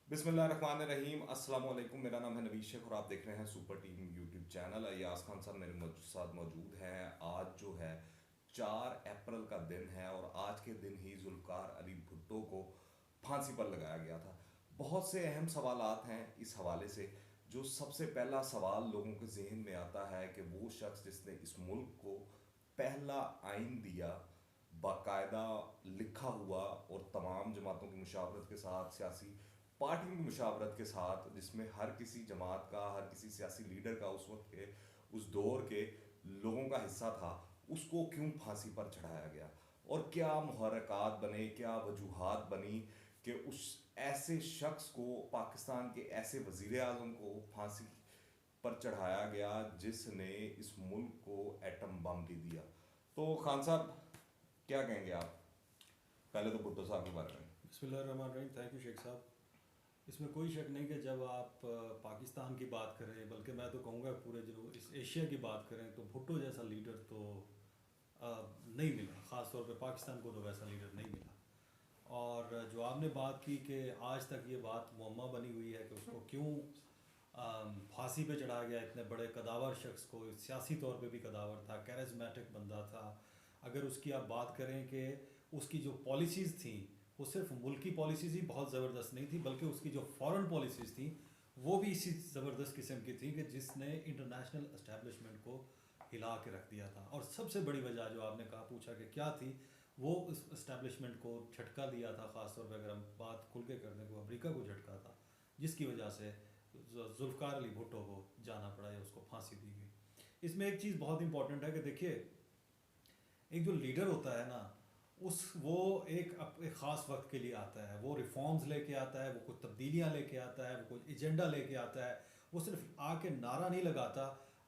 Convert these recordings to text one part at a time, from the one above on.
बिस्मिल्लाहिर्रहमानिर्रहीम अस्सलाम वालेकुम। मेरा नाम है नवीद शेख और आप देख रहे हैं super team YouTube channel. Ayaz Khan साहब मेरे साथ मौजूद हैं। आज जो है 4 अप्रैल का दिन है और आज के दिन ही जुल्फ़िकार अली भुट्टो को फांसी पर लगाया गया था। बहुत से अहम सवालात हैं इस हवाले से। जो सबसे पहला सवाल लोगों के जहन में आता है कि वो शख्स जिसने इस मुल्क को पहला आइन दिया, बाकायदा लिखा हुआ और तमाम जमातों की मुशावरत के साथ, सियासी पार्टियों की मुशावरत के साथ, जिसमें हर किसी जमात का, हर किसी सियासी लीडर का उस वक्त के, उस दौर के लोगों का हिस्सा था, उसको क्यों फांसी पर चढ़ाया गया? और क्या मुहर्रकात बने, क्या वजूहात बनी कि उस ऐसे शख्स को, पाकिस्तान के ऐसे वजीर आज़म को फांसी पर चढ़ाया गया जिसने इस मुल्क को एटम बम भी दिया? तो खान साहब, क्या कहेंगे आप पहले तो भुट्टो साहब के बारे में? बिस्मिल्लाहिर्रहमानिर्रहीम। थैंक यू शेख साहब। इसमें कोई शक नहीं कि जब आप पाकिस्तान की बात करें, बल्कि मैं तो कहूँगा पूरे जो इस एशिया की बात करें, तो भुट्टो जैसा लीडर तो नहीं मिला। ख़ास तौर पे पाकिस्तान को तो वैसा लीडर नहीं मिला। और जो आपने बात की कि आज तक ये बात मुअम्मा बनी हुई है कि उसको क्यों फांसी पे चढ़ाया गया, इतने बड़े कदावर शख्स को, सियासी तौर पे भी कदावर था, कैरिस्मेटिक बंदा था। अगर उसकी आप बात करें कि उसकी जो पॉलिसीज़ थी वो सिर्फ मुल्की पॉलिसीज़ ही बहुत ज़बरदस्त नहीं थी, बल्कि उसकी जो फॉरेन पॉलिसीज़ थी वो भी इसी ज़बरदस्त किस्म की थी कि जिसने इंटरनेशनल इस्टेब्लिशमेंट को हिला के रख दिया था। और सबसे बड़ी वजह जो आपने कहा, पूछा कि क्या थी, वो उस इस्टेब्लिशमेंट को झटका दिया था। ख़ास तौर पर अगर हम बात खुल के करने को, अमेरिका को झटका था, जिसकी वजह से जुल्फ़िकार अली भुट्टो को जाना पड़ा या उसको फांसी दी गई। इसमें एक चीज़ बहुत इंपॉर्टेंट है कि देखिए, एक जो लीडर होता है ना, वो एक ख़ास वक्त के लिए आता है, वो रिफॉर्म्स लेके आता है, वो कुछ तब्दीलियाँ लेके आता है, वो कुछ एजेंडा लेके आता है। वो सिर्फ आके नारा नहीं लगाता।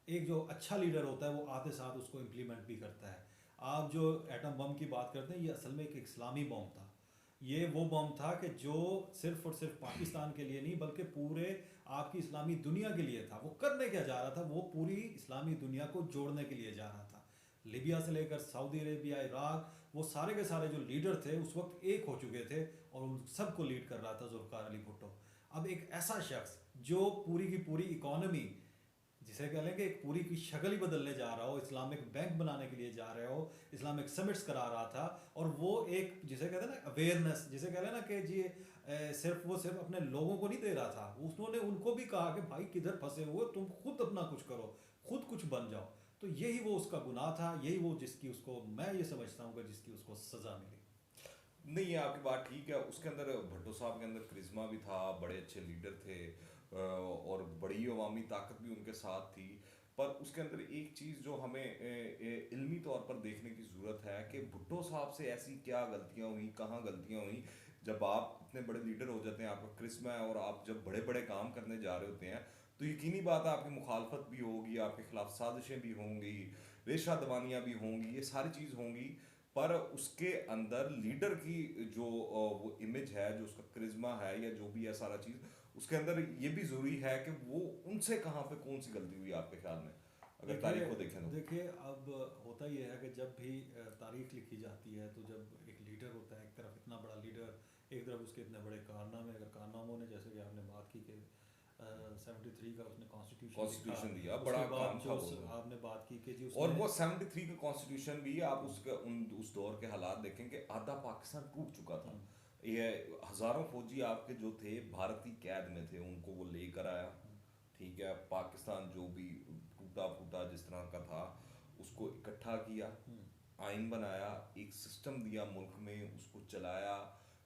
एक जो अच्छा लीडर होता है वो आते साथ उसको इम्प्लीमेंट भी करता है। आप जो एटम बम की बात करते हैं, ये असल में एक इस्लामी बम था। ये वो बम था कि जो सिर्फ और सिर्फ पाकिस्तान के लिए नहीं, बल्कि पूरे आपकी इस्लामी दुनिया के लिए था। वो करने क्या जा रहा था, वो पूरी इस्लामी दुनिया को जोड़ने के लिए जा रहा था। लिबिया से लेकर सऊदी अरेबिया, इराक, वो सारे के सारे जो लीडर थे उस वक्त एक हो चुके थे और उन सबको लीड कर रहा था जुल्फ़िकार अली भुट्टो। अब एक ऐसा शख्स जो पूरी की पूरी इकॉनमी, जिसे कह लें कि एक पूरी की शक्ल ही बदलने जा रहा हो, इस्लामिक बैंक बनाने के लिए जा रहे हो, इस्लामिक समिट्स करा रहा था, और वो एक जिसे कहते हैं ना अवेयरनेस, जिसे कह लें ना कि जी सिर्फ वो सिर्फ अपने लोगों को नहीं दे रहा था, उन्होंने उनको भी कहा कि भाई किधर फंसे हुए, तुम खुद अपना कुछ करो, खुद कुछ बन जाओ। तो यही वो उसका गुनाह था, यही वो जिसकी उसको, मैं ये समझता हूँ कि जिसकी उसको सज़ा मिली। नहीं, ये आपकी बात ठीक है। उसके अंदर, भट्टो साहब के अंदर करिश्मा भी था, बड़े अच्छे लीडर थे और बड़ी अवामी ताकत भी उनके साथ थी। पर उसके अंदर एक चीज़ जो हमें इल्मी तौर पर देखने की ज़रूरत है कि भुट्टो साहब से ऐसी क्या गलतियाँ हुई, कहाँ गलतियाँ हुई। जब आप इतने बड़े लीडर हो जाते हैं, आपका करिश्मा है और आप जब बड़े बड़े काम करने जा रहे होते हैं, तो यकीनी बात है आपकी मुखालफत भी होगी, आपके खिलाफ साजिशें भी होंगी, रेशा दबानियाँ भी होंगी, ये सारी चीज़ होंगी। पर उसके अंदर लीडर की जो वो इमेज है, जो उसका करिश्मा है, या जो भी है सारा चीज़, उसके अंदर ये भी ज़रूरी है कि वो उनसे कहाँ पे कौन सी गलती हुई आपके ख्याल में, अगर देखिए तारीख को देखें तो? देखिए अब होता यह है कि जब भी तारीख लिखी जाती है, तो जब एक लीडर होता है, एक तरफ इतना बड़ा लीडर, एक तरफ उसके इतने बड़े कारनामे, अगर कारनामों ने, जैसे कि आपने बात की कि 73 का उसने कॉन्स्टिट्यूशन लिखा, कॉन्स्टिट्यूशन दिया, बड़ा उसके बाद काम था जो वो तो। आपने बात की कि जी और उसने, वो 73 का कॉन्स्टिट्यूशन भी, आप उसके उस दौर के हालात देखें कि आधा पाकिस्तान टूट चुका था। हम्म, ये हजारों फौजी आपके जो थे भारतीय कैद में थे, उनको वो लेकर आया। हम्म, ठीक है, पाकिस्तान जो भी टूटा फूटा जिस तरह का था, उसको इकट्ठा किया, हम्म, आइन बनाया, एक सिस्टम दिया मुल्क में, उसको चलाया।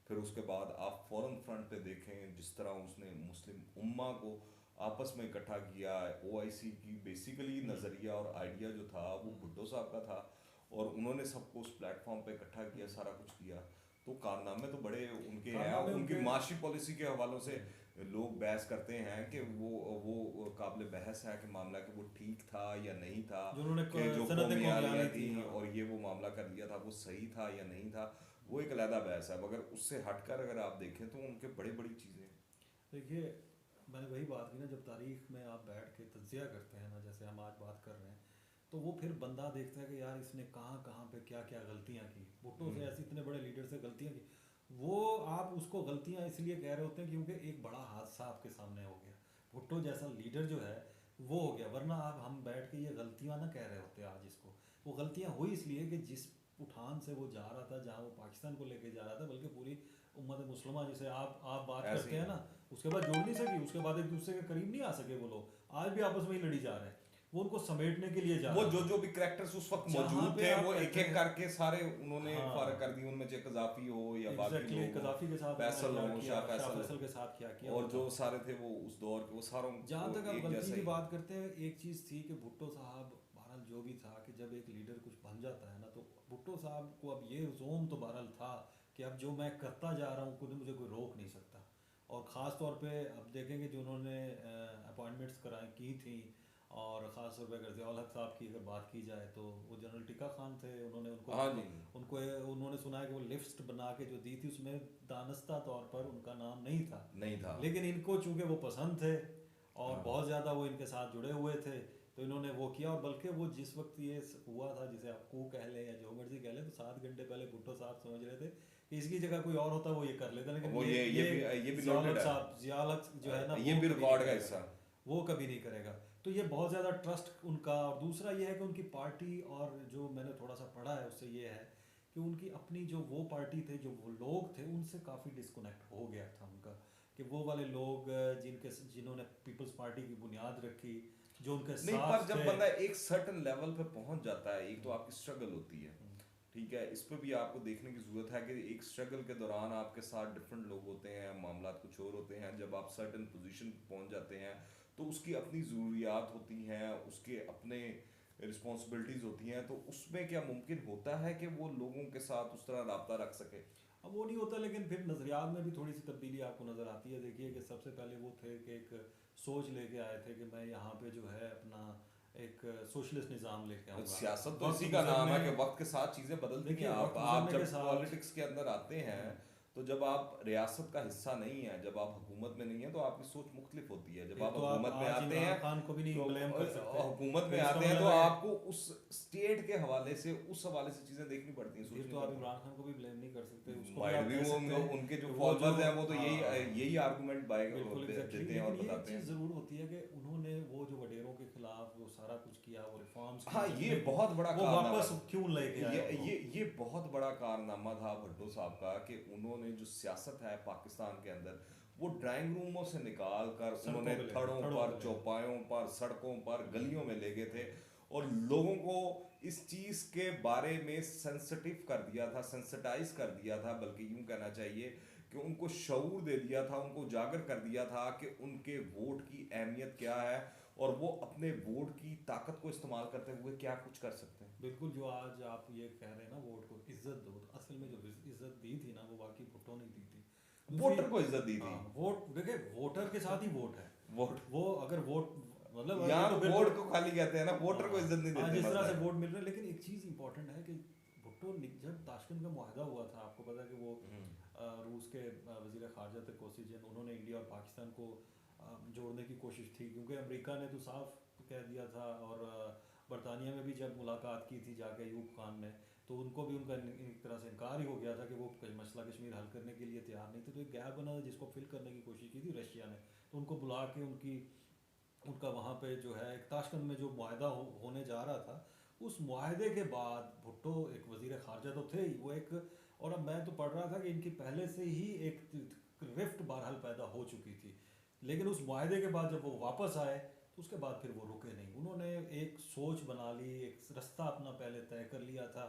फिर उसके बाद आप फॉरेन फ्रंट पे देखें जिस तरह उसने मुस्लिम उम्मा को आपस में इकट्ठा किया। ओआईसी की बेसिकली हम्म, नज़रिया और आइडिया जो था वो हम्म, भुट्टो साहब का था, और उन्होंने सबको उस प्लेटफॉर्म पे इकट्ठा किया, हम्म। सारा कुछ किया। तो कारनामे तो बड़े उनके हैं। कारनामे उनकी उनके, माशी पॉलिसी के हवालों से हम्म, लोग बहस करते हैं कि वो काबिल बहस है कि मामला कि वो ठीक था या नहीं था, जो उन्होंने कि जो सनत कौमियालियाँ कौमियानी थी थी, हाँ। और ये वो मामला कर दिया था वो सही था या नहीं था, वो एक अलहदा बहस है। मगर उससे हटकर अगर आप देखें तो उनके बड़ी बड़ी चीज़ें। देखिए, मैंने वही बात की ना, जब तारीख में आप बैठ के तज्जिया करते हैं ना, जैसे हम आज बात कर रहे हैं, तो वो फिर बंदा देखता है कि यार इसने कहाँ कहाँ पे क्या क्या गलतियाँ की, भुट्टो से हम्म। ऐसे इतने बड़े लीडर से गलतियाँ की। वो आप उसको गलतियां इसलिए कह रहे होते हैं क्योंकि एक बड़ा हादसा आपके सामने हो गया। भुट्टो जैसा लीडर जो है वो हो गया, वरना आप हम बैठ के ये गलतियां ना कह रहे होते आज इसको। वो गलतियां हुई इसलिए कि जिस उठान से वो जा रहा था, जहाँ वो पाकिस्तान को लेके जा रहा था, बल्कि पूरी उम्मत मुसलमा जिसे आप बात ऐसे करते ही हैं ना, उसके बाद जोड़ नहीं सकी, उसके बाद एक दूसरे के करीब नहीं आ सके वो लोग, आज भी आपस में ही लड़ी जा रहे हैं। वो उनको समेटने के लिए जा वो रहा जो था। जो भी करैक्टर्स उस वक्त जहाँ मौजूद पे थे आप वो एक कहते एक हैं, करके सारे उन्होंने फारग हाँ कर दिए, उनमें चाहे कजाफी हो या बाकी एग्जैक्टली लोग हो, कदाफी के साथ फैसल उन्होंने हो, क्या शाह किया, शाह फैसल, फैसल के साथ क्या किया और वो जो था। सारे थे वो उस दौर के वो सारों जहाँ को तक आप एक गलती जैसा की ही। बात करते हैं, एक चीज़ थी कि भुट्टो साहब बहरहाल जो भी था, कि जब एक लीडर कुछ बन जाता है ना, तो भुट्टो साहब को अब ये जोम तो बहरहाल था कि अब जो मैं करता जा रहा हूँ मुझे कोई रोक नहीं सकता। और ख़ास तौर पे अब देखेंगे जो उन्होंने अपॉइंटमेंट्स कराई की थी, और ख़ास तौर पे अगर ज़ियाउल हक साहब की अगर बात की जाए तो वो जनरल टिक्का खान थे, उन्होंने उनको हाँ जी। उनको उन्होंने सुना है कि वो लिस्ट बना के जो दी थी उसमें दानस्ता तौर पर उनका नाम नहीं था, नहीं था। लेकिन इनको चूंकि वो पसंद थे और हाँ बहुत ज़्यादा वो इनके साथ जुड़े हुए थे, तो इन्होंने वो किया। और बल्कि वो जिस वक्त ये हुआ था, जिसे आप कू कह लें या जो मर्जी कह लें, तो 7 घंटे पहले भुट्टो साहब समझ रहे थे कि इसकी जगह कोई और होता वो ये कर लेता, लेकिन वो ये भी ज़ियाउल नोटेड हक है, साहब, ज़ियाउल हक जो है ना, ये वो भी कभी नहीं रिकॉर्ड का करेगा, हिस्सा। वो कभी नहीं करेगा। तो ये बहुत ज़्यादा ट्रस्ट उनका। और दूसरा ये है कि उनकी पार्टी, और जो मैंने थोड़ा सा पढ़ा है उससे ये है कि उनकी अपनी जो वो पार्टी थे, जो वो लोग थे, उनसे काफ़ी डिस्कनेक्ट हो गया था उनका, कि वो वाले लोग जिन्होंने पीपल्स पार्टी की बुनियाद रखी, जो उनके नहीं, साथ पर जब थे। बंदा एक सर्टेन लेवल पे पहुंच जाता है, एक तो हम्म, आपकी स्ट्रगल होती है, हम्म, ठीक है, इस पे भी आपको देखने की जरूरत है कि एक स्ट्रगल के दौरान आपके साथ डिफरेंट लोग होते हैं, मामला कुछ और होते हैं। जब आप सर्टेन पोजीशन पहुंच जाते हैं तो उसकी अपनी ज़रूरियात होती हैं, उसके अपने रिस्पॉन्सिबिलिटीज़ होती हैं, तो उसमें क्या मुमकिन होता है कि वो लोगों के साथ उस तरह रब्ता रख सके? अब वो नहीं होता, लेकिन फिर नज़रियात में भी थोड़ी सी तब्दीली आपको नज़र आती है। देखिए कि सबसे पहले वो थे कि एक सोच लेके आए थे कि मैं यहाँ पे जो है अपना एक सोशलिस्ट निज़ाम लेके आऊँगा। सियासत तो वक्त इसी का नाम है गुजरने कि वक्त के साथ चीज़ें बदलती हैं। देखिए वक्त आप गुजरने के जब साथ पॉलिटिक्स के अंदर आते हैं, हम्म, तो जब आप रियासत का हिस्सा नहीं है, जब आप हुकूमत में नहीं है, तो आपकी सोच मुख्तलिफ होती है। जब फिर आप तो आप हुकूमत में आज आते इमरान हैं खान को भी नहीं तो ब्लेम कर सकते। हुकूमत में फिर इसका आते हैं तो मतलब है आपको उस स्टेट के हवाले से, उस हवाले से चीज़ें देखनी पड़ती हैं, फिर सोचनी तो आप पड़ती हैं। इमरान खान को भी ब्लेम नहीं कर सकते, उसको भी माइट आप भी कह वो सकते हैं उनके जो कि वो जो, फॉलोअर्स हैं वो तो हाँ यही आर्गुमेंट बिल्कुल एग्जैक्टली। देते हैं और लेकिन ये एक बताते चीज़ हैं। ज़रूर होती है कि उन्होंने वो जो वडेरों के खिलाफ वो सारा कुछ किया, वो रिफॉर्म्स की हाँ, ये जिनमें बहुत बड़ा वो कारनामा वापस था। क्यों लेके आए उनको। ये बहुत बड़ा कारनामा था भुट्टो साहब का कि उन्होंने जो सियासत है पाकिस्तान के अंदर, वो ड्राइंग रूमों से निकाल कर सड़कों उन्होंने पे ले गए, थड़ों थड़ों पर, पे ले गए। चौपायों पर, सड़कों पर, गलियों में ले गए थे और लोगों को इस चीज़ के बारे में सेंसिटिव कर दिया था, सेंसिटाइज कर दिया था, बल्कि यूं कहना चाहिए कि उनको शऊर दे दिया था, उनको उजागर कर दिया था कि उनके वोट की अहमियत क्या है और वो अपने वोट की ताकत को इस्तेमाल करते हुए क्या कुछ कर सकते हैं। बिल्कुल, जो आज आप ये कह रहे हैं ना वोट को इज्जत दो, तो असल में जो इज्जत दी थी ना वो वाकई भुट्टो ने दी थी। वोटर दूसरी, को इज्जत दी थी। हाँ वोट देखिए, वोटर के साथ ही वोट है। वोट, वो अगर वोट मतलब ये यहाँ तो वोट बिल्कुल, को खाली कहते हैं ना, वोटर को हाँ इज्जत नहीं हाँ, देते जिस तरह मतलब से है। वोट मिल रहे हैं। लेकिन एक चीज़ इंपॉर्टेंट है कि भुट्टो जब ताशकंद का मुआहदा हुआ था, आपको पता है कि वो रूस के वज़ीर ख़ारजा थे कोसिजिन, उन्होंने इंडिया और पाकिस्तान को जोड़ने की कोशिश थी, क्योंकि अमेरिका ने तो साफ कह दिया था, और बरतानिया में भी जब मुलाकात की थी जाके अयूब खान ने, तो उनको भी उनका एक तरह से इनकार ही हो गया था कि वो मसला कश्मीर हल करने के लिए तैयार नहीं थे। तो एक गैप बना था जिसको फिल करने की कोशिश की थी रशिया ने, तो उनको बुला के उनका वहाँ पे जो है एक ताशकंद में जो मुआहदा होने जा रहा था, उस मुआहदे के बाद भुट्टो एक वज़ीर ख़ारजा तो थे ही, वो एक, और अब मैं तो पढ़ रहा था कि इनकी पहले से ही एक रिफ्ट बहरहाल पैदा हो चुकी थी। लेकिन उस मुआहदे के बाद जब वो वापस आए तो उसके बाद फिर वो रुके नहीं, उन्होंने एक सोच बना ली, एक रास्ता अपना पहले तय कर लिया था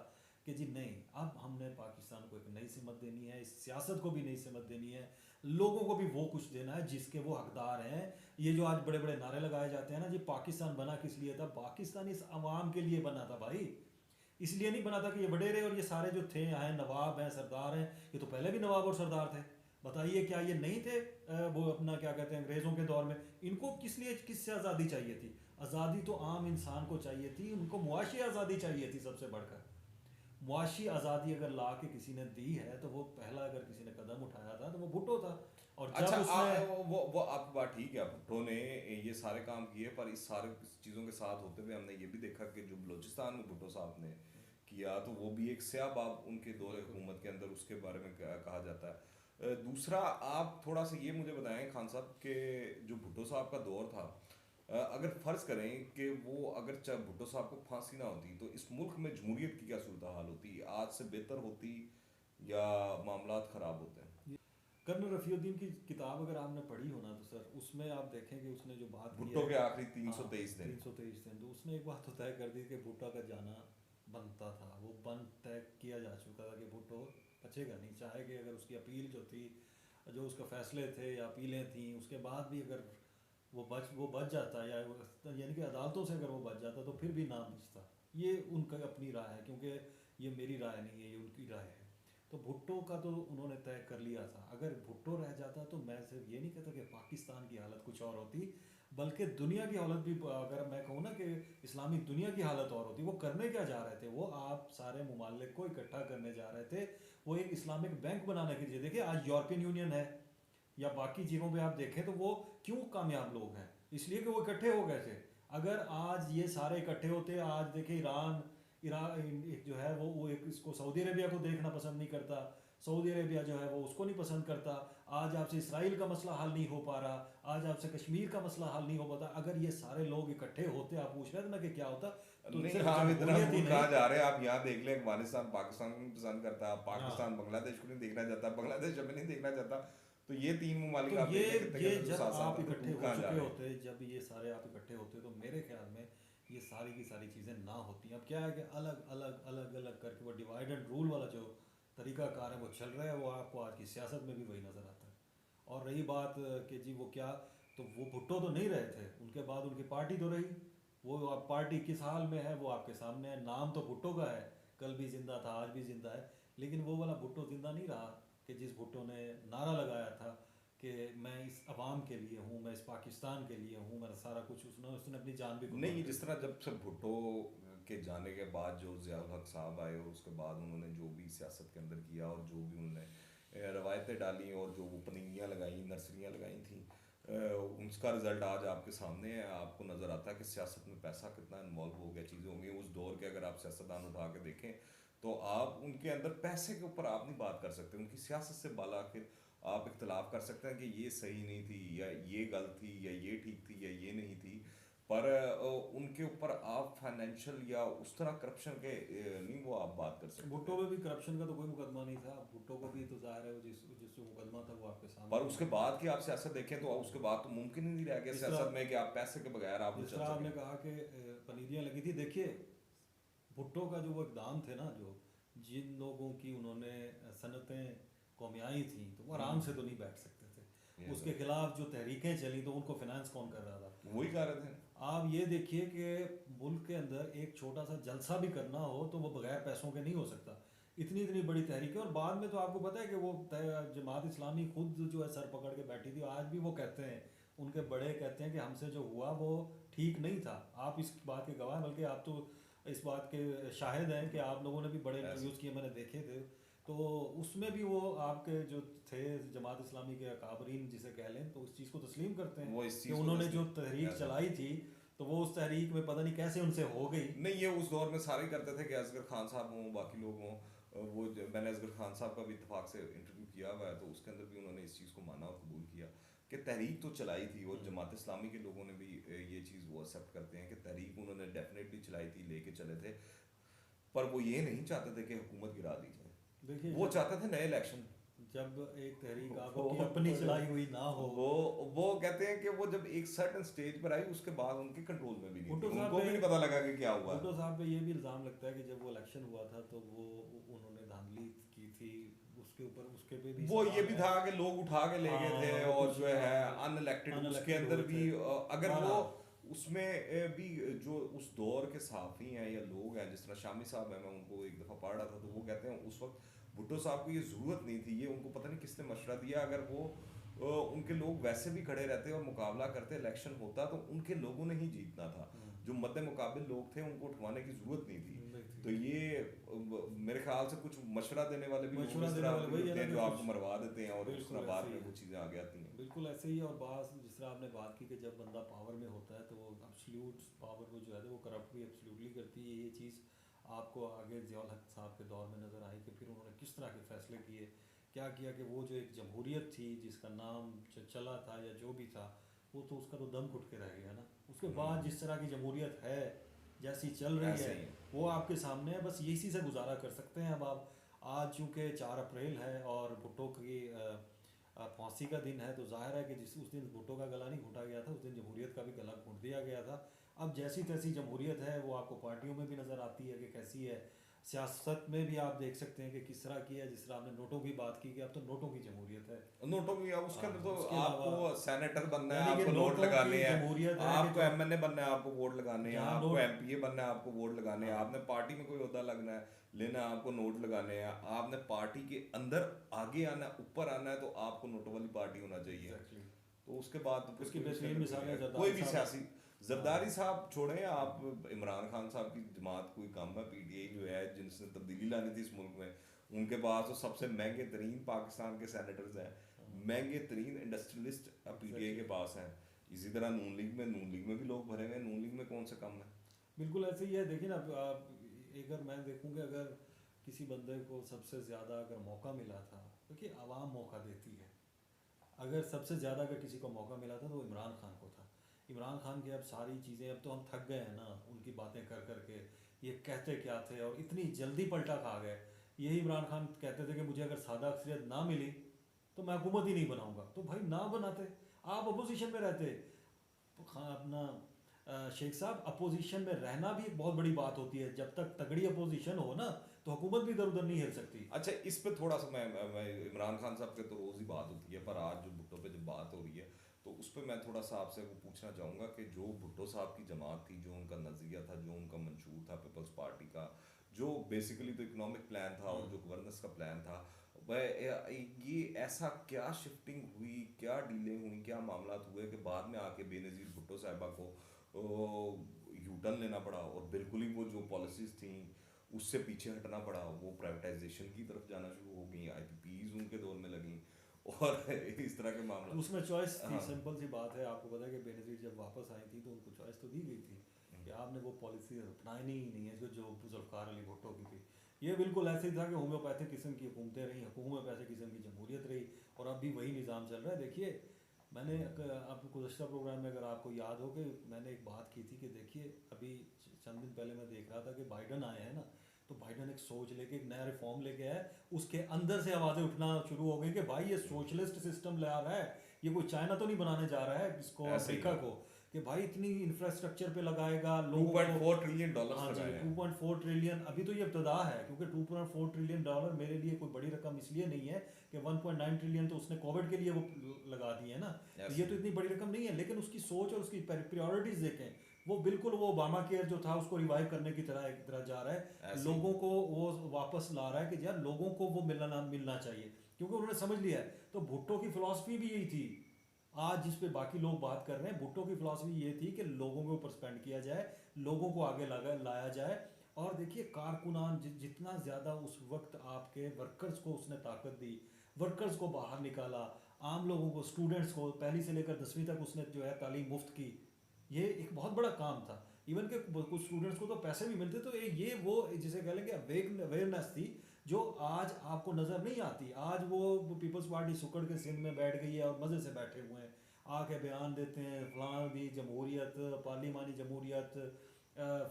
कि जी नहीं, अब हमने पाकिस्तान को एक नई सिमत देनी है, इस सियासत को भी नई सिमत देनी है, लोगों को भी वो कुछ देना है जिसके वो हकदार हैं। ये जो आज बड़े बड़े नारे लगाए जाते हैं ना, जी पाकिस्तान बना किस लिए था, पाकिस्तान इस अवाम के लिए बना था भाई। इसलिए नहीं बना था कि ये वडेरे और ये सारे जो थे यहाँ नवाब हैं, सरदार हैं, ये तो पहले भी नवाब और सरदार थे। बताइए क्या ये नहीं थे वो अपना क्या कहते हैं अंग्रेज़ों के दौर में? इनको किस लिए, किससे आज़ादी चाहिए थी? आज़ादी तो आम इंसान को चाहिए थी, उनको मुआशी आज़ादी चाहिए थी सबसे बढ़कर। मुआशी आज़ादी अगर ला के किसी ने दी है, तो वो पहला अगर किसी ने कदम उठाया था तो वो भुट्टो था। और जब अच्छा, उसने वो आपकी बात ठीक है, भुट्टो ने ये सारे काम किए, पर इस सारे चीज़ों के साथ होते हुए हमने ये भी देखा कि जो बलूचिस्तान में भुट्टो साहब ने किया, तो वो भी एक स्याह बाब उनके दौर हुकूमत के अंदर उसके बारे में कहा जाता है। दूसरा, आप थोड़ा सा ये मुझे बताएं खान साहब के जो भुट्टो साहब का दौर था, अगर फ़र्ज़ करें कि वो अगर भुट्टो साहब को फांसी ना होती तो इस मुल्क में जमहूरियत की क्या सूरत हाल होती, आज से बेहतर होती या मामलात ख़राब होते हैं? कर्नल रफ़ीउद्दीन की किताब अगर आपने पढ़ी हो ना तो सर उसमें आप देखें कि उसने जो बात की भुट्टो है। के आखिरी 323 दिन। 323 दिन तो उसने एक बात तो तय कर दी कि भुट्टो का जाना बनता था, वो बन तय किया जा चुका था कि भुट्टो बचेगा नहीं, चाहे कि अगर उसकी अपील जो थी, जो उसके फैसले थे या अपीलें थी, उसके बाद भी अगर वो बच जाता या यानी कि अदालतों से अगर वो बच जाता तो फिर भी ना बचता। ये उनका अपनी राय है, क्योंकि ये मेरी राय नहीं है, ये उनकी राय है। तो भुट्टो का तो उन्होंने तय कर लिया था। अगर भुट्टो रह जाता तो मैं सिर्फ ये नहीं कहता कि पाकिस्तान की हालत कुछ और होती, बल्कि दुनिया की हालत भी, अगर मैं कहूँ ना कि इस्लामी दुनिया की हालत और होती। वो करने क्या जा रहे थे, वो आप सारे ममालिक को इकट्ठा करने जा रहे थे, वो एक इस्लामिक बैंक बनाने के लिए। देखिए आज यूरोपियन यूनियन है या बाकी जगहों पे आप देखें तो वो क्यों कामयाब लोग हैं, इसलिए कि वो इकट्ठे हो गए थे। अगर आज ये सारे इकट्ठे होते, आज देखें ईरान ईरान एक जो है वो एक इसको सऊदी अरेबिया को देखना पसंद नहीं करता, सऊदी अरेबिया जो है वो उसको नहीं पसंद करता। आज आपसे इसराइल का मसला हल नहीं हो पा रहा, आज आपसे कश्मीर का मसला हल नहीं हो पाता। अगर ये सारे लोग इकट्ठे होते, आप पूछ रहे थे ना कि क्या होता, तो नहीं, सिर्फ हाँ, आप इतना जमहूरियत ही दूर नहीं। कहाँ जा रहे हैं? आप यहाँ देख लें, अफगानिस्तान पाकिस्तान को नहीं पसंद करता, हाँ, पाकिस्तान बांग्लादेश को नहीं देखना चाहता, बांग्लादेश हमें नहीं देखना चाहता। तो ये तीन ममालिक तो आप देख लें कितने ये के अंदर जब साथ साथ आप हैं, तो इकट्ठे दूर हो कहाँ जा चुके रहे हैं? होते, जब ये सारे आप इकट्ठे होते, तो मेरे ख्याल में ये सारी की सारी चीज़ें ना होती। अब क्या है कि अलग अलग अलग अलग करके वो डिवाइड एंड रूल वाला जो तरीकाकार है वो चल रहा है, वो आपको आज की सियासत में भी वही नज़र आता है। और रही बात कि जी वो क्या, तो वो भुट्टो तो नहीं रहे थे, उनके बाद उनकी पार्टी तो रही। वो अब पार्टी किस हाल में है वो आपके सामने है। नाम तो भुट्टो का है, कल भी जिंदा था, आज भी जिंदा है, लेकिन वो वाला भुट्टो जिंदा नहीं रहा कि जिस भुट्टो ने नारा लगाया था कि मैं इस अवाम के लिए हूँ, मैं इस पाकिस्तान के लिए हूँ, मेरा सारा कुछ। उसने अपनी जान भी कुर्बान नहीं, कर जिस तरह जब से भुट्टो के जाने के बाद जो ज़ियाउल हक साहब आए और उसके बाद उन्होंने जो भी सियासत के अंदर किया और जो भी उन्होंने रवायतें डाली और जो वो पनीरियाँ लगाई, नर्सरियाँ लगाई थी, उसका रिजल्ट आज आपके सामने है। आपको नज़र आता है कि सियासत में पैसा कितना इन्वॉल्व हो गया, चीज़ें होंगी। उस दौर के अगर आप सियासतदान उठा के देखें तो आप उनके अंदर पैसे के ऊपर आप नहीं बात कर सकते, उनकी सियासत से बाला के आप इख्तलाफ कर सकते हैं कि ये सही नहीं थी या ये गलत थी या ये ठीक थी या ये नहीं थी, पर उनके ऊपर आप फाइनेंशियल या उस तरह करप्शन के नहीं वो आप बात कर सकते भुट्टो थे। में भी करप्शन का तो कोई मुकदमा नहीं था। भुट्टो को भी तो जाहिर है वो जिस जो मुकदमा था वो आपके सामने पर ही उसके है। बाद की आप सियासत देखें तो उसके बाद तो मुमकिन ही नहीं रह गया जिस सियासत तरह में कि आप पैसे के बगैर आप वो जिस चल तरह आपने सकें। कहा कि पनीरियाँ लगी थी, देखिए भुट्टो का जो वो इकदाम थे ना, जो जिन लोगों की उन्होंने सनतें कौमियाई थी, तो वो आराम से तो नहीं बैठ सकते थे। ये उसके तो खिलाफ जो तहरीकें चली तो उनको फिनांस कौन कर रहा था? वही कह रहे थे। आप ये देखिए कि मुल्क के अंदर एक छोटा सा जलसा भी करना हो तो वो बगैर पैसों के नहीं हो सकता। इतनी इतनी बड़ी तहरीकें, और बाद में तो आपको पता है कि वो जमात इस्लामी खुद जो है सर पकड़ के बैठी थी। आज भी वो कहते हैं, उनके बड़े कहते हैं कि हमसे जो हुआ वो ठीक नहीं था। आप इस बात के गवाह हैं, बल्कि आप तो इस बात के शाहिद हैं कि आप लोगों ने भी बड़े ऐसे इंटरव्यूज़ किए, मैंने देखे थे। तो उसमें भी वो आपके जो थे जमात इस्लामी के अकाबरीन जिसे कह लें, तो उस चीज़ को तस्लीम करते हैं वो इस कि चीज़ को उन्होंने जो तस्लीम तहरीक ऐसा चलाई थी तो वो उस तहरीक में पता नहीं कैसे उनसे हो गई। नहीं, ये उस दौर में सारे ही करते थे कि असगर खान साहब हों, बाकी लोग हों। मैंने असगर खान साहब का भी इत्तेफाक से इंटरव्यू किया हुआ है, तो उसके अंदर भी उन्होंने इस चीज़ को माना और कबूल किया कि तहरीक तो चलाई थी। और जमात इस्लामी के लोगों ने भी ये चीज़ वो एक्सेप्ट करते हैं कि तहरीक उन्होंने डेफिनेटली चलाई थी, लेके चले थे, पर वो ये नहीं चाहते थे कि हुकूमत गिरा दी जाए। देखिए वो चाहते थे नए इलेक्शन। जब एक तहरीक वो आपकी अपनी चलाई हुई ना हो। वो वो कहते हैं कि वो जब एक सर्टेन स्टेज पर आई उसके बाद उनके कंट्रोल में भी नहीं भुट्टो थी, साहब उनको भी पे नहीं पता लगा कि क्या हुआ। भुट्टो साहब पे ये भी इल्ज़ाम लगता है कि जब वो इलेक्शन हुआ था तो वो उन्होंने धांधली की थी, उसके ऊपर उसके पे भी वो ये सवाल भी है। था कि लोग उठा के ले गए थे हाँ, वो और कुछ जो है अनइलेक्टेड उसके अनइलेक्टेड अंदर हुए भी थे। अगर वो बहरहाल उसमें भी जो उस दौर के सहाफ़ी हैं या लोग हैं, जिस तरह शामी साहब हैं, मैं उनको एक दफ़ा पढ़ रहा था, तो वो कहते हैं उस वक्त भुट्टो साहब को ये ज़रूरत नहीं थी, ये उनको पता नहीं किसने मशवरा दिया। अगर वो उनके लोग वैसे भी खड़े रहते और मुकाबला करते, इलेक्शन होता, तो उनके लोगों ने ही जीतना था। जो मद्दे मुकाबिल लोग थे उनको उठवाने की ज़रूरत नहीं थी। नहीं थी। तो ये मेरे ख्याल से कुछ मशवरा देने वाले भी लोग मशवरा इस देने तरह वाले के वही है होते ना हैं कि जो कुछ आपको मरवा देते हैं और उस बिल्कुल तरह बाद ऐसे ही में है, वो चीज़ें आगे आती हैं। बिल्कुल ऐसे ही है। और बात जिस तरह आपने बात की कि जब बंदा पावर में होता है तो वो एब्सोल्यूट पावर को जो है वो करप्ट भी एब्सोल्यूटली करती है। ये चीज़ आपको आगे ज़ियाउल हक साहब के दौर में नज़र आई कि फिर उन्होंने किस तरह के फ़ैसले किए, क्या किया कि वो जो एक जमहूरियत थी जिसका नाम चला था या जो भी था, वो तो उसका तो दम घुट के रह गया ना। उसके बाद जिस तरह की जमहूरियत है, जैसी चल रही ऐसे है, ही है। वो आपके सामने है। बस इसी से गुजारा कर सकते हैं अब आप। आज चूँकि 4 अप्रैल है और भुट्टो की फांसी का दिन है, तो जाहिर है कि जिस उस दिन भुट्टो का गला नहीं घुटा गया था, उस दिन जमहूरियत का भी गला घुट दिया गया था। अब जैसी तैसी जमहूरियत है वो आपको पार्टियों में भी नज़र आती है कि कैसी है। सियासत में भी आप देख सकते हैं कि किस तरह की है। जिस तरह आपने नोटों की बात की कि अब तो नोटों की जमहूरियत है। नोटों की, उसके अंदर तो उसके आपको अलावा सेनेटर बनना है, यानी कि आपको नोट नोटों लगाने की हैं, जमहूरियत है कि आपको जो एमएनए बनना है, आपको वोट लगाने हैं, जहाँ आपको नोट एमपीए बनना है, आपको वोट लगाने हैं, हाँ आपने पार्टी में कोई ओहदा लगना है लेना है, आपको नोट लगाने हैं, आपने पार्टी के अंदर आगे आना है, ऊपर आना है, तो आपको नोटों वाली पार्टी होना चाहिए। एग्जैक्टली। तो उसके बाद तो फिर उसकी कोई उसके बेहतरीन अंदर कोई नहीं मिसालें है, कोई जरदारी भी साहब। सियासी। हाँ जरदारी साहब छोड़ें हाँ आप, इमरान खान साहब की जमात कोई कम है, पीटीआई जो है जिनसे तब्दीली लानी थी इस मुल्क में, उनके पास तो सबसे महंगे तरीन पाकिस्तान के सेनेटर्स हैं, महंगे तरीन इंडस्ट्रियलिस्ट पीटीआई के एग्जैक्टली। पास हैं। इसी तरह नून लीग में भी लोग भरे हुए हैं, नून लीग में कौन से कम है। बिल्कुल ऐसे ही है। देखिए ना, आप अगर मैं देखूँ कि अगर किसी बंदे को सबसे ज़्यादा अगर मौका मिला था, देखिए आवाम मौका देती है। अगर सबसे ज़्यादा अगर किसी को मौका मिला था तो वो इमरान खान को था। इमरान खान की अब सारी चीज़ें, अब तो हम थक गए हैं ना उनकी बातें कर कर के। ये कहते क्या थे और इतनी जल्दी पलटा खा गए। यही इमरान खान कहते थे कि मुझे अगर सादा अक्सरियत ना मिली तो मैं हुकूमत ही नहीं बनाऊंगा। तो भाई ना बनाते, आप अपोजिशन में रहते। हाँ अपना शेख साहब, अपोजिशन में रहना भी एक बहुत बड़ी बात होती है। जब तक तगड़ी अपोजिशन हो ना, तो हुकूमत भी इधर उधर नहीं हिल सकती। अच्छा, इस पे थोड़ा सा मैं इमरान खान साहब के तो रोज़ ही बात होती है, पर आज जो भुट्टो पे जब बात हो रही है तो उस पर मैं थोड़ा सा आपसे वो पूछना चाहूँगा कि जो भुट्टो साहब की जमात थी, जो उनका नज़रिया था, जो उनका मंशूर था पीपल्स पार्टी का, जो बेसिकली तो इकोनॉमिक प्लान था और जो गवर्नेंस का प्लान था, वह ये ऐसा क्या शिफ्टिंग हुई, क्या डीलिंग हुई, क्या मामला हुए कि बाद में आके बेनज़ीर भुट्टो साहिबा को यू टर्न लेना पड़ा और बिल्कुल ही वो जो पॉलिसीज़ थी उससे पीछे हटना पड़ा, वो प्राइवेटाइजेशन की तरफ जाना शुरू हो गई, आईपीपीज उनके दौर में लगी और इस तरह के तो मामला। उसमें चॉइस थी, हाँ। सिंपल सी बात है। आपको पता है कि बेनज़ीर जब वापस आई थी तो उनको चॉइस तो दी गई थी कि आपने वो पॉलिसी अपनानी ही नहीं है जो जो जुल्फ़िकार अली भुट्टो की थी। ये बिल्कुल ऐसे ही था कि होम्योपैथिक किस्म की हुकूमतें रही, होम्योपैथिक किस्म की जमहूरियत रही, और अब भी वही निज़ाम चल रहा है। देखिए, मैंने आपको गुज़श्ता प्रोग्राम में अगर आपको याद हो कि मैंने एक बात की थी कि देखिए अभी चंद दिन पहले मैं देख रहा था कि बाइडन आए हैं ना, तो बाइडन एक सोच लेके एक नया रिफॉर्म लेके आया। उसके अंदर से आवाज़ें उठना शुरू हो गई कि भाई ये सोशलिस्ट सिस्टम ला रहा है, ये कोई चाइना तो नहीं बनाने जा रहा है इसको, ऐसे ही अफ्रीका है। को, कि भाई इतनी इंफ्रास्ट्रक्चर पे लगाएगा टू लोगों पॉइंट को। फोर ट्रिलियन डॉलर्स हाँ जी, लगाए हैं। 2.4 ट्रिलियन अभी तो ये इब्तदा है, क्योंकि 2.4 ट्रिलियन डॉलर मेरे लिए कोई बड़ी रकम इसलिए नहीं है कि 1.9 ट्रिलियन तो उसने कोविड के लिए वो लगा दी है ना, तो ये ऐसे तो ही। इतनी बड़ी रकम नहीं है। लेकिन उसकी सोच और उसकी प्रायोरिटीज देखें, वो बिल्कुल वो ओबामा केयर जो था उसको रिवाइव करने की तरह एक तरह जा रहा है। ऐसे ही। लोगों को वो वापस ला रहा है कि यार लोगों को वो मिलना चाहिए, क्योंकि उन्होंने समझ लिया है। तो भुट्टो की फिलॉसफी भी यही थी। आज जिस पे बाकी लोग बात कर रहे हैं, भुट्टो की फिलॉसफी ये थी कि लोगों के ऊपर स्पेंड किया जाए, लोगों को आगे लाया जाए। और देखिए कारकुनान जितना ज़्यादा उस वक्त आपके वर्कर्स को उसने ताकत दी, वर्कर्स को बाहर निकाला, आम लोगों को, स्टूडेंट्स को पहली से लेकर 10वीं तक उसने जो है तालीम मुफ्त की। ये एक बहुत बड़ा काम था। इवन के कुछ स्टूडेंट्स को तो पैसे भी मिलते। तो ये वो जिसे कह लें कि अवेयरनेस थी जो आज आपको नज़र नहीं आती। आज वो पीपल्स पार्टी सुकड़ के सिंध में बैठ गई है और मज़े से बैठे हुए हैं, आके बयान देते हैं फलां दी जमहूरियत, पार्लिमानी जमहूरियत,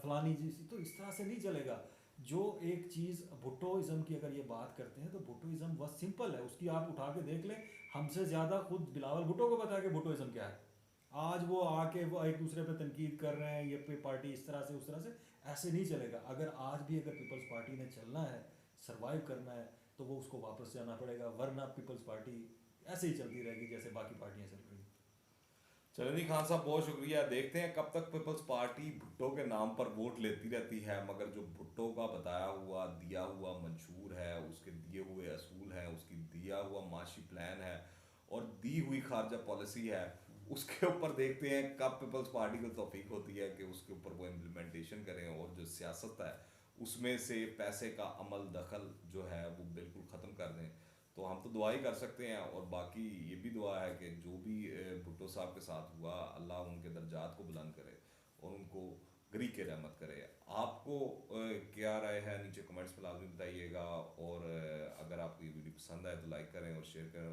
फलानी जी। तो इस तरह से नहीं चलेगा। जो एक चीज़ भुट्टोइज़म की अगर ये बात करते हैं तो भुट्टोइज़म बस सिंपल है, उसकी आप उठा के देख लें। हमसे ज़्यादा खुद बिलावल भुट्टो को पता है कि भुट्टोइज़म क्या है। आज वो आके वो एक दूसरे पे तनकीद कर रहे हैं, ये पे पार्टी इस तरह से उस तरह से, ऐसे नहीं चलेगा। अगर आज भी अगर पीपल्स पार्टी ने चलना है, सरवाइव करना है, तो वो उसको वापस जाना पड़ेगा, वरना पीपल्स पार्टी ऐसे ही चलती रहेगी जैसे बाकी पार्टियां चल रही हैं। चलो जी, खान साहब बहुत शुक्रिया। देखते हैं कब तक पीपल्स पार्टी भुट्टो के नाम पर वोट लेती रहती है, मगर जो भुट्टो का बताया हुआ दिया हुआ मंशूर है, उसके दिए हुए असूल हैं, उसकी दिया हुआ माशी प्लान है और दी हुई खारजा पॉलिसी है, उसके ऊपर देखते हैं कब पीपल्स पार्टी को तौफीक होती है कि उसके ऊपर वो इम्प्लीमेंटेशन करें और जो सियासत है उसमें से पैसे का अमल दखल जो है वो बिल्कुल ख़त्म कर दें। तो हम तो दुआ ही कर सकते हैं, और बाकी ये भी दुआ है कि जो भी भुट्टो साहब के साथ हुआ, अल्लाह उनके दर्जात को बुलंद करे और उनको गरी के रहमत करे। आपको क्या राय है नीचे कमेंट्स में लाजमी बताइएगा, और अगर आपको ये वीडियो पसंद आए तो लाइक करें और शेयर करें,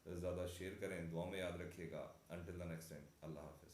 और ज़्यादा शेयर करें। दुआ में याद रखिएगा। अंटिल द नेक्स्ट टाइम, अल्लाह हाफिज़।